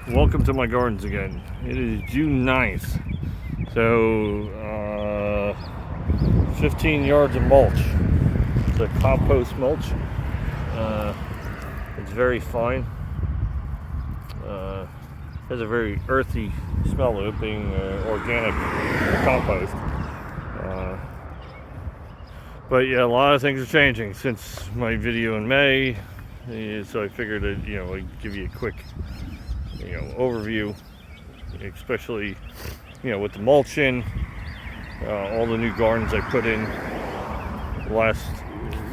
Welcome to my gardens again. It is June 9th. So 15 yards of mulch. It's a compost mulch. It's very fine. Has a very earthy smell to it, being organic compost. But yeah, a lot of things are changing since my video in May. So I figured I'd give you a quick overview, especially with the mulching, all the new gardens I put in last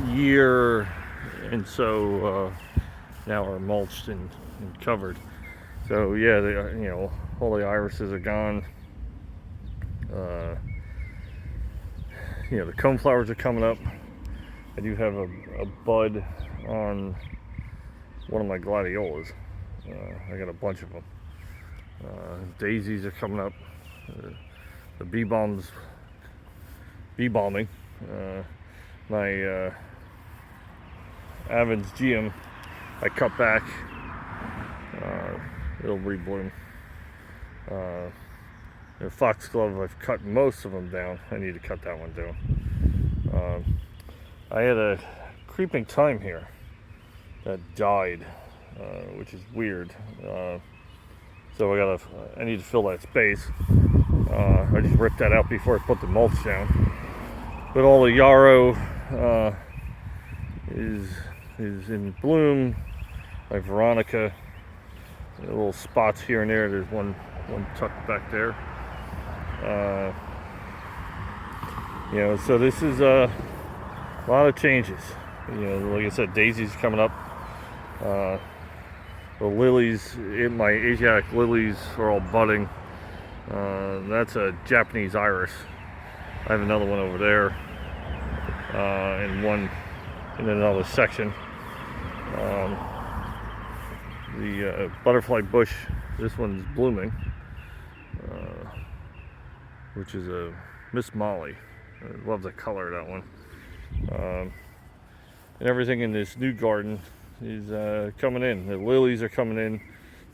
year, and so now are mulched and covered. So yeah, all the irises are gone. The coneflowers are coming up. I do have a bud on one of my gladiolas. I got a bunch of them. Daisies are coming up. The bee balming. My Avon's Geum, I cut back. It'll rebloom. The foxglove, I've cut most of them down. I need to cut that one down. I had a creeping thyme here that died, which is weird. So I need to fill that space. I just ripped that out before I put the mulch down. But all the yarrow is in bloom. My veronica, little spots here and there. There's one tucked back there. So this is a lot of changes. Like I said, daisies coming up. The lilies, my Asiatic lilies are all budding. That's a Japanese iris. I have another one over there, and one in another section. The butterfly bush, this one's blooming, which is a Miss Molly. I love the color of that one. And everything in this new garden is coming in. The lilies are coming in.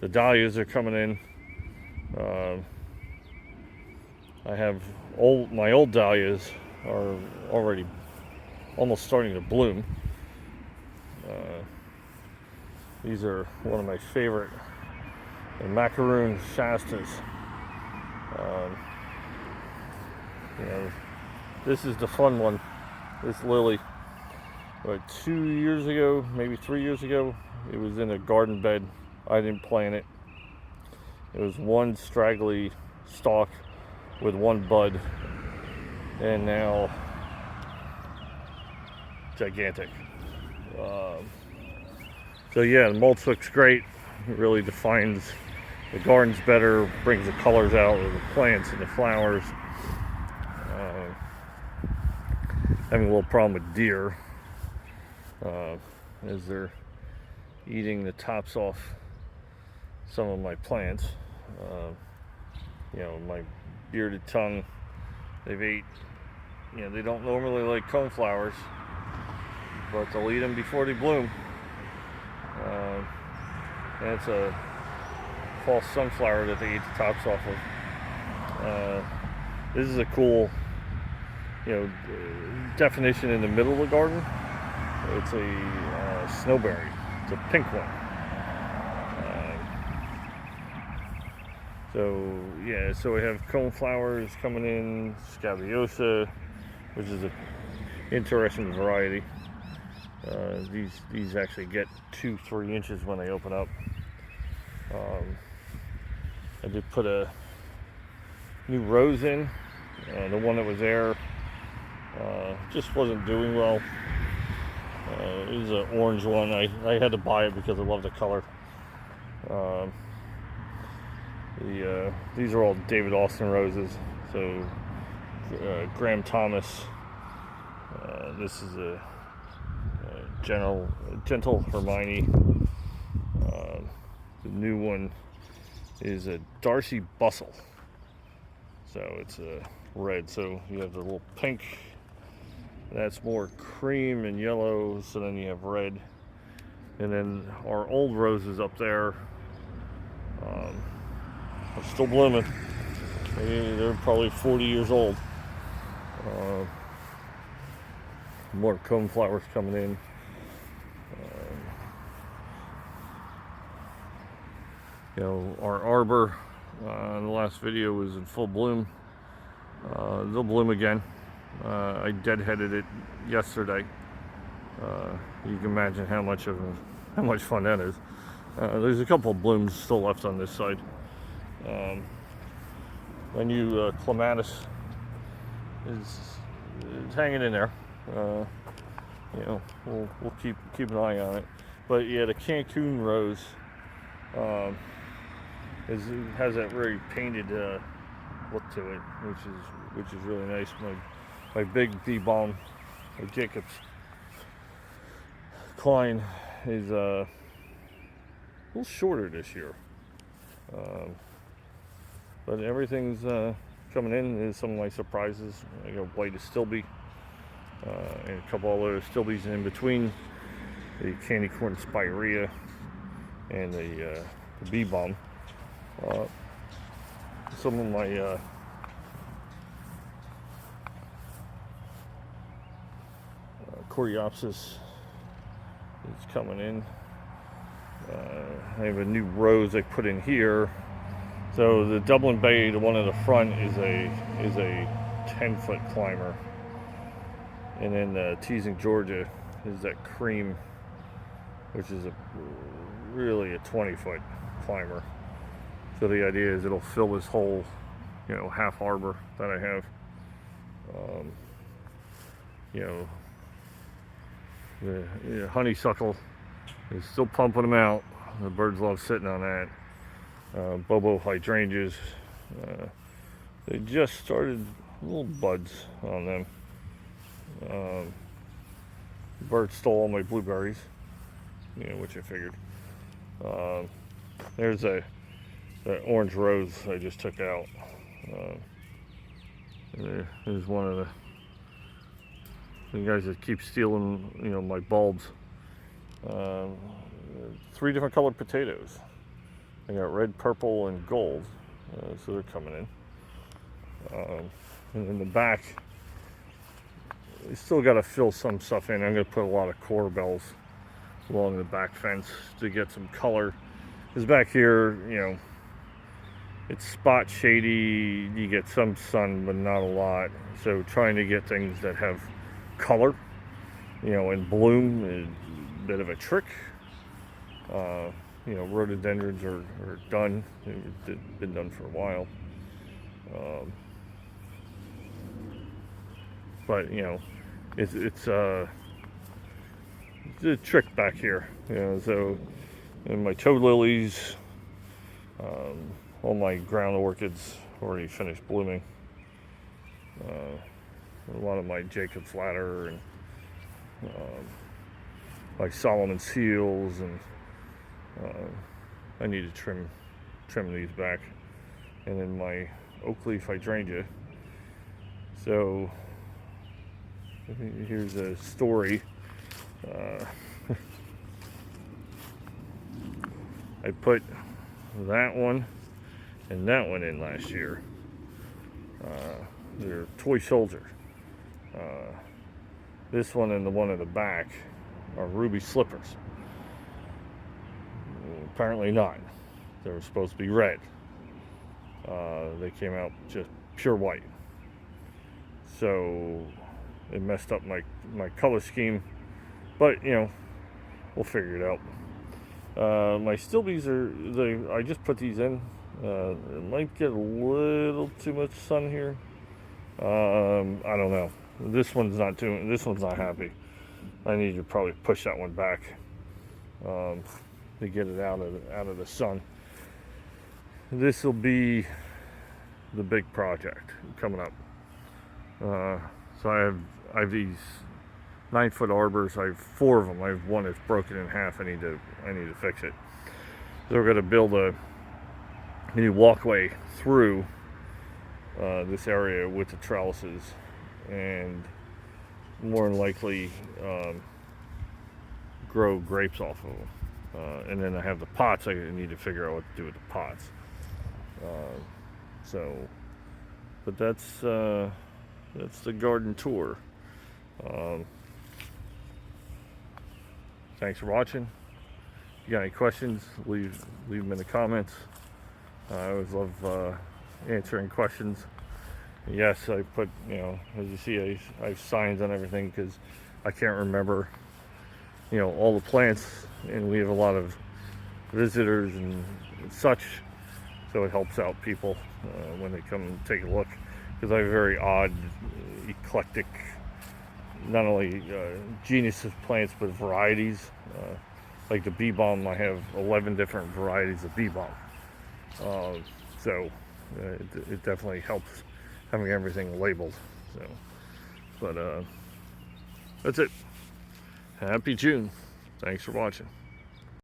The dahlias are coming in. I have my old dahlias are already almost starting to bloom. These are one of my favorite, the macaroon shastas. This is the fun one. This lily, 2 years ago, maybe 3 years ago, it was in a garden bed. I didn't plant it. It was one straggly stalk with one bud, and now gigantic. So yeah, the mulch looks great. It really defines the gardens better, brings the colors out of the plants and the flowers. Having a little problem with deer as they're eating the tops off some of my plants. My bearded tongue, they've ate, they don't normally like coneflowers, but they'll eat them before they bloom. And it's a false sunflower that they eat the tops off of. This is a cool, definition in the middle of the garden. It's a snowberry. It's a pink one. So we have coneflowers coming in, scabiosa, which is an interesting variety. These actually get 2-3 inches when they open up. I did put a new rose in. The one that was there just wasn't doing well. It was an orange one. I had to buy it because I love the color. These are all David Austin roses. So Graham Thomas. This is a gentle Hermione. The new one is a Darcy Bustle. So it's a red. So you have the little pink. That's more cream and yellow. So then you have red. And then our old roses up there. are still blooming. They're probably 40 years old. More cone flowers coming in. You know, our arbor, the last video was in full bloom. They'll bloom again. I deadheaded it yesterday. You can imagine how much fun that is. There's a couple of blooms still left on this side. My new clematis is hanging in there. You know, we'll keep an eye on it. But yeah, the Cancun rose has that very painted look to it, which is really nice. My big bee balm, or Jacob's Klein, is a little shorter this year. But everything's coming in. There's some of my surprises. I got white Astilbe, and a couple other Astilbes in between. The candy corn spirea and the bee balm. Some of my Coreopsis is coming in. I have a new rose I put in here. So the Dublin Bay, the one in the front, is a 10-foot climber, and then the Teasing Georgia is that cream, which is really a 20-foot climber. So the idea is it'll fill this whole, you know, half arbor that I have. You know, the honeysuckle is still pumping them out. The birds love sitting on that. Bobo hydrangeas, they just started little buds on them. Birds stole all my blueberries, you know, which I figured. There's the orange rose I just took out. There's one of the guys that keep stealing, you know, my bulbs. 3 different colored potatoes. I got red, purple, and gold, so they're coming in. And in the back, we still got to fill some stuff in. I'm going to put a lot of corbels along the back fence to get some color. Because back here, you know, it's spot shady. You get some sun, but not a lot. So trying to get things that have color, you know, and bloom is a bit of a trick. You know, rhododendrons are done. They've been done for a while. But you know, it's a trick back here. You know, so and my toad lilies, all my ground orchids already finished blooming. A lot of my Jacob's ladder and my Solomon seals, and I need to trim these back. And then my oak leaf hydrangea. So here's a story. I put that one and that one in last year. They're toy soldier. This one and the one in the back are ruby slippers. Apparently not. They were supposed to be red. They came out just pure white. So it messed up my color scheme. But you know, we'll figure it out. My Stilbees I just put these in. It might get a little too much sun here. I don't know. This one's not happy. I need to probably push that one back to get it out of the sun. This will be the big project coming up. So I have these 9-foot arbors. I have 4 of them. I have one that's broken in half. I need to fix it. So we're going to build a new walkway through this area with the trellises, and more than likely grow grapes off of them. And then I have the pots. I need to figure out what to do with the pots. So, but that's the garden tour. Thanks for watching. If you got any questions, leave them in the comments. I always love answering questions. Yes, I put, as you see, I have signs on everything because I can't remember, all the plants, and we have a lot of visitors and such, so it helps out people when they come and take a look, because I have a very odd, eclectic, not only genus of plants, but varieties. Like the bee balm, I have 11 different varieties of bee balm. So it definitely helps having everything labeled. So, but that's it. Happy June. Thanks for watching.